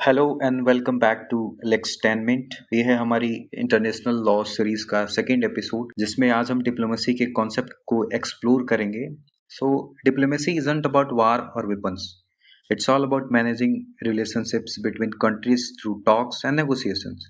Hello and welcome back to Lextainment. ये है हमारी इंटरनेशनल लॉ सीरीज का सेकेंड एपिसोड, जिसमें आज हम डिप्लोमेसी के कॉन्सेप्ट को एक्सप्लोर करेंगे। So diplomacy isn't about war और weapons, it's all about managing relationships between countries through talks and negotiations,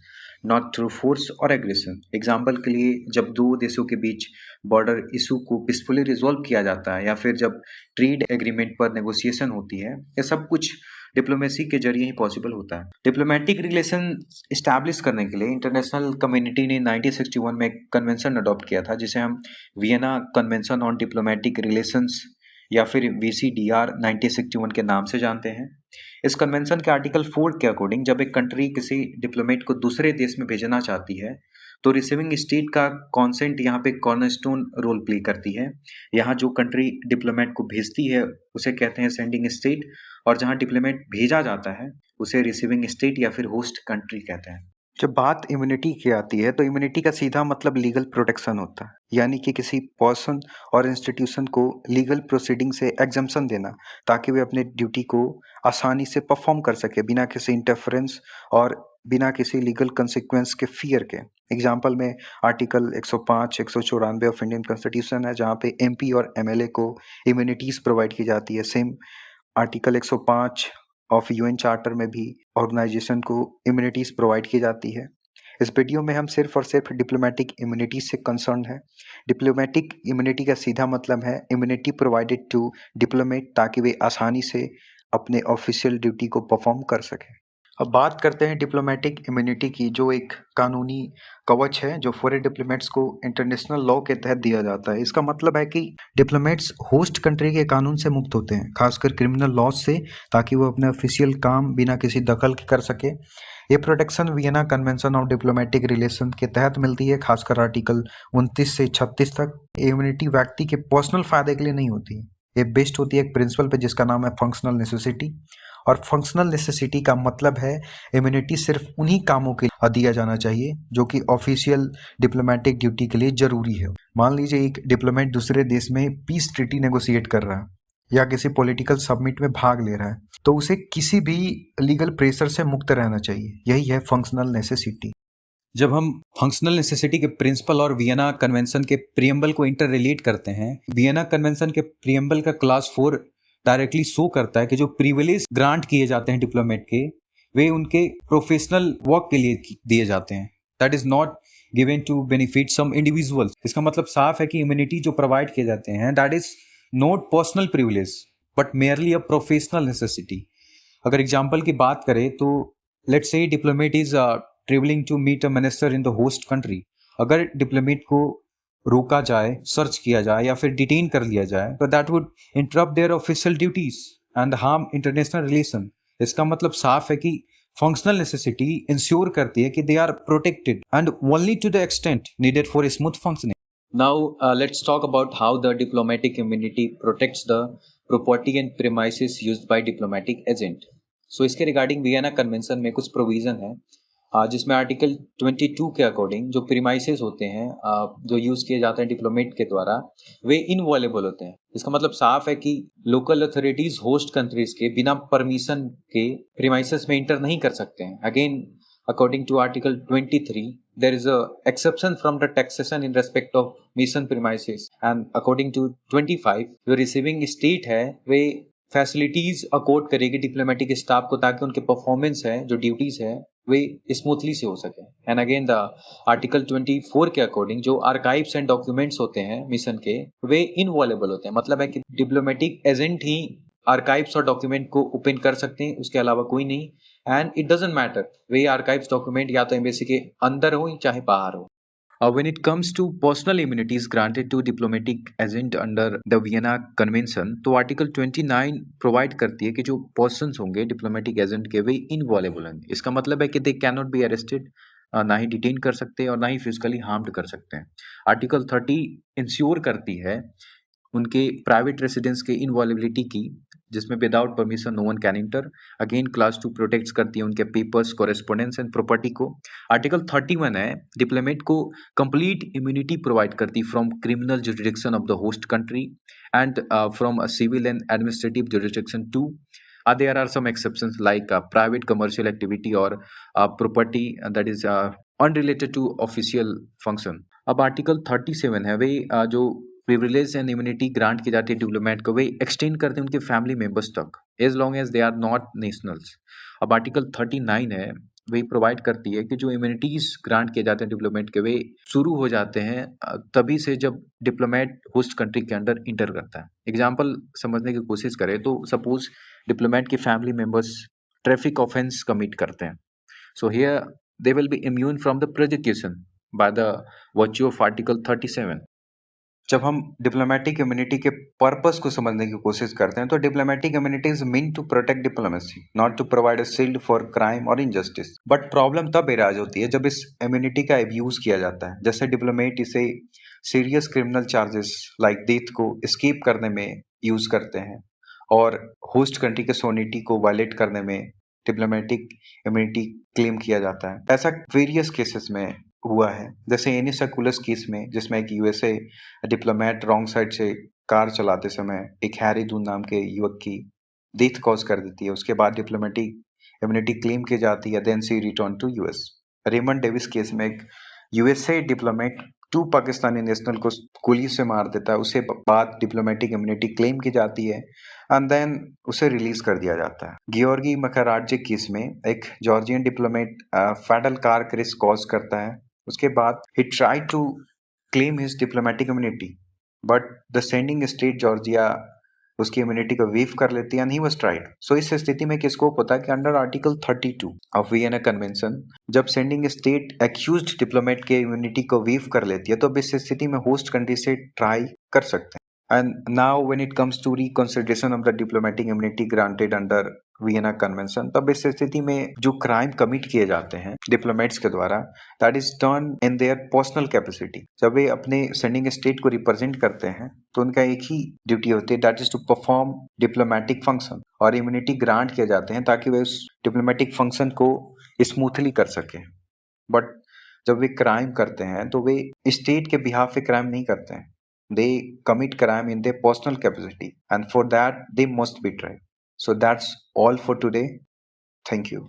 not through force और एग्रेशन। एग्जाम्पल के लिए, जब दो देशों के बीच बॉर्डर इशू को पीसफुली रिजॉल्व किया जाता है, या फिर जब ट्रेड एग्रीमेंट पर नेगोशिएशन होती है, ये सब कुछ डिप्लोमेसी के जरिए ही पॉसिबल होता है। डिप्लोमेटिक रिलेशन इस्टेब्लिश करने के लिए इंटरनेशनल कम्युनिटी ने 1961 में एक कन्वेंशन अडॉप्ट किया था, जिसे हम Vienna convention on diplomatic relations या फिर VCDR 1961 के नाम से जानते हैं। इस कन्वेंशन के आर्टिकल 4 के अकॉर्डिंग, जब एक कंट्री किसी डिप्लोमेट को दूसरे देश में भेजना चाहती है, तो रिसीविंग स्टेट का कॉन्सेंट यहाँ पे कॉर्नरस्टोन रोल प्ले करती है। यहाँ जो कंट्री डिप्लोमेट को भेजती है उसे कहते हैं सेंडिंग स्टेट, और जहाँ डिप्लोमेट भेजा जाता है उसे रिसीविंग स्टेट या फिर होस्ट कंट्री कहते हैं। जब बात इम्यूनिटी की आती है, तो इम्यूनिटी का सीधा मतलब लीगल प्रोटेक्शन होता है, यानी कि किसी पर्सन और इंस्टीट्यूशन को लीगल प्रोसीडिंग से एग्जम्पशन देना, ताकि वे अपने ड्यूटी को आसानी से परफॉर्म कर सके बिना किसी इंटरफेरेंस और बिना किसी लीगल कंसिक्वेंस के फियर के। एग्जाम्पल में आर्टिकल 105, 194 ऑफ इंडियन कॉन्स्टिट्यूशन है, जहाँ पे MP और MLA को इम्यूनिटीज प्रोवाइड की जाती है। Same article 105 of UN charter में भी ऑर्गेनाइजेशन को इम्यूनिटीज प्रोवाइड की जाती है। इस वीडियो में हम सिर्फ और सिर्फ डिप्लोमेटिक इम्यूनिटी से कंसर्न है। डिप्लोमेटिक इम्यूनिटी का सीधा मतलब है इम्यूनिटी प्रोवाइडेड टू डिप्लोमेट, ताकि वे आसानी से अपने ऑफिशियल ड्यूटी को परफॉर्म कर सकें। अब बात करते हैं डिप्लोमेटिक इम्यूनिटी की, जो एक कानूनी कवच है जो फॉरेन डिप्लोमेट्स को इंटरनेशनल लॉ के तहत दिया जाता है। इसका मतलब है कि डिप्लोमेट्स होस्ट कंट्री के कानून से मुक्त होते हैं, खासकर क्रिमिनल लॉ से, ताकि वो अपने ऑफिशियल काम बिना किसी दखल के कर सके। ये protection Vienna convention of diplomatic relation के तहत मिलती है, खासकर आर्टिकल 29 से 36 तक। इम्यूनिटी व्यक्ति के पर्सनल फायदे के लिए नहीं होती, ये बेस्ड होती है एक प्रिंसिपल पे जिसका नाम है फंक्शनल नेसेसिटी। और फंक्शनल नेसेसिटी का मतलब है इम्यूनिटी सिर्फ उन्हीं कामों के लिए दिया जाना चाहिए जो कि ऑफिशियल डिप्लोमेटिक ड्यूटी के लिए जरूरी है। मान लीजिए एक डिप्लोमेट दूसरे देश में पीस ट्रीटी नेगोशिएट कर रहा है या किसी पॉलिटिकल सबमिट में भाग ले रहा है, तो उसे किसी भी लीगल प्रेशर से मुक्त रहना चाहिए। यही है फंक्शनल नेसेसिटी। जब हम फंक्शनल नेसेसिटी के प्रिंसिपल और वियना कन्वेंशन के प्रियम्बल को इंटर रिलेट करते हैं, वियना कन्वेंशन के प्रियम्बल का क्लास 4 डायरेक्टली शो करता है कि जो प्रिविलेज ग्रांट किए जाते हैं डिप्लोमेट के, वे उनके प्रोफेशनल वर्क के लिए दिए जाते हैं। That is not given to benefit some individuals. इसका मतलब साफ है कि इम्यूनिटी जो प्रोवाइड किए जाते हैं, that is not personal privilege but merely a professional necessity. अगर एग्जाम्पल की बात करें तो let's say diplomat is travelling to meet a minister in the host country. अगर डिप्लोमेट को रोका जाए, सर्च किया जाए या फिर डिटेन कर लिया जाए, तो that would interrupt there official duties and harm international relation. इसका मतलब साफ है कि फंक्शनल नेसेसिटी इंश्योर करती है कि they are protected and only to the extent needed for smooth functioning. Now, let's talk about how the diplomatic immunity protects the property and premises used by diplomatic agent. So, इसके regarding Vienna convention में कुछ provision है, जिसमें article 22 के according जो premises होते हैं जो यूज़ किए जाते हैं डिप्लोमेट के द्वारा, वे इनवॉलेबल होते हैं। इसका मतलब साफ है कि लोकल अथॉरिटीज होस्ट कंट्रीज के बिना परमिशन के प्रीमाइसेस में इंटर नहीं कर सकते हैं। Again, according to Article 23, there is a exception from the taxation in respect of mission premises, and according to 25, जो receiving state है वे फैसिलिटीज अकॉर्ड करेगी डिप्लोमेटिक स्टाफ को, ताकि उनके परफॉर्मेंस है, जो ड्यूटीज है, वे स्मूथली से हो सके। एंड अगेन द आर्टिकल 24 के अकॉर्डिंग जो आर्काइव्स एंड डॉक्यूमेंट्स होते हैं मिशन के, वे इनवॉलेबल होते हैं। मतलब है कि डिप्लोमेटिक एजेंट ही आर्काइव्स और डॉक्यूमेंट को ओपन कर सकते हैं, उसके अलावा कोई नहीं। And it doesn't matter way archives document या तो एम्बेसी के अंदर हो चाहे बाहर हो। When it comes to personal immunities granted to diplomatic agent under the Vienna Convention, तो आर्टिकल 29 प्रोवाइड करती है कि जो पर्सन्स होंगे डिप्लोमेटिक एजेंट के, वे इनवॉलेबल होंगे। इसका मतलब है कि they can not be arrested, ना ही डिटेन कर सकते हैं और ना ही फिजिकली हार्म्ड कर सकते हैं। आर्टिकल 30 इंश्योर करती है उनके प्राइवेट रेसिडेंस के इनवॉलेबिलिटी की, जिसमें without permission no one can enter. Again class 2 protects करती है उनके पेपर्स, कॉरेस्पोंडेंस एंड प्रॉपर्टी को। आर्टिकल 31 है, डिप्लोमेट को कंप्लीट इम्यूनिटी प्रोवाइड करती from criminal jurisdiction of the host country and from a civil and administrative jurisdiction too. There are some exceptions like private commercial activity or property that is unrelated to official function. अब article 37 है, वे जो privilege and immunity grant की जाती है diplomat को, वे extend करते हैं उनके फैमिली मेंबर्स तक as long as they are not nationals. अब आर्टिकल 39 है, वे प्रोवाइड करती है कि जो इम्यूनिटीज ग्रांट किए जाते हैं डिप्लोमेट के, वे शुरू हो जाते हैं तभी से जब डिप्लोमेट होस्ट कंट्री के अंडर इंटर करता है। एग्जाम्पल समझने की कोशिश करें तो सपोज डिप्लोमेट के family members traffic offence commit करते हैं, so here they will be immune from the prosecution by the virtue of article 37। जब हम डिप्लोमेटिक इम्यूनिटी के पर्पस को समझने की कोशिश करते हैं तो diplomatic immunity is meant to protect diplomacy, not to provide a shield for crime और इनजस्टिस। बट प्रॉब्लम तब एराइज होती है जब इस इम्यूनिटी का अब्यूज किया जाता है, जैसे डिप्लोमेट इसे serious criminal charges like death को एस्केप करने में यूज करते हैं और होस्ट कंट्री के सोनिटी को वायलेट करने में डिप्लोमेटिक इम्यूनिटी क्लेम किया जाता है। ऐसा वेरियस केसेस में हुआ है, जैसे एनी सर्कुलस केस में, जिसमें एक यूएसए डिप्लोमेट रॉन्ग साइड से कार चलाते समय एक हैरी दून नाम के युवक की डेथ कॉज कर देती है। उसके बाद डिप्लोमेटिक इम्यूनिटी क्लेम की जाती है, then see return to US. Raymond Davis case में एक यूएसए डिप्लोमेट 2 पाकिस्तानी नेशनल को गोली से मार देता है, उसके बाद डिप्लोमेटिक इम्यूनिटी क्लेम की जाती है एंड देन उसे रिलीज कर दिया जाता है। गियोर्गी मकाराडजे केस में एक Georgian diplomat fatal car crash cause करता है, उसके बाद he tried to claim his diplomatic immunity, but the sending state Georgia उसकी इम्यूनिटी को वेव कर लेती है एंड ही वाज ट्राइड। सो इस स्थिति में किसको होता है कि under article 32 of Vienna convention जब सेंडिंग स्टेट एक्यूज्ड डिप्लोमेट के इम्यूनिटी को वेव कर लेती है तो अब इस स्थिति में होस्ट कंट्री से ट्राई कर सकते हैं। And now when it comes to reconsideration of the diplomatic immunity granted under Vienna convention, तब इस स्थिति में जो क्राइम कमिट किए जाते हैं डिप्लोमेट्स के द्वारा, that is done in their personal capacity. जब वे अपने सेंडिंग स्टेट को रिप्रेजेंट करते हैं तो उनका एक ही ड्यूटी होती है, that is to perform diplomatic function, और इम्यूनिटी ग्रांट किए जाते हैं ताकि वे उस डिप्लोमेटिक फंक्शन को स्मूथली कर सके। बट जब वे क्राइम करते हैं तो वे स्टेट के बिहाफ पे क्राइम नहीं करते हैं, they commit crime in their personal capacity and for that they must be tried. So that's all for today. Thank you.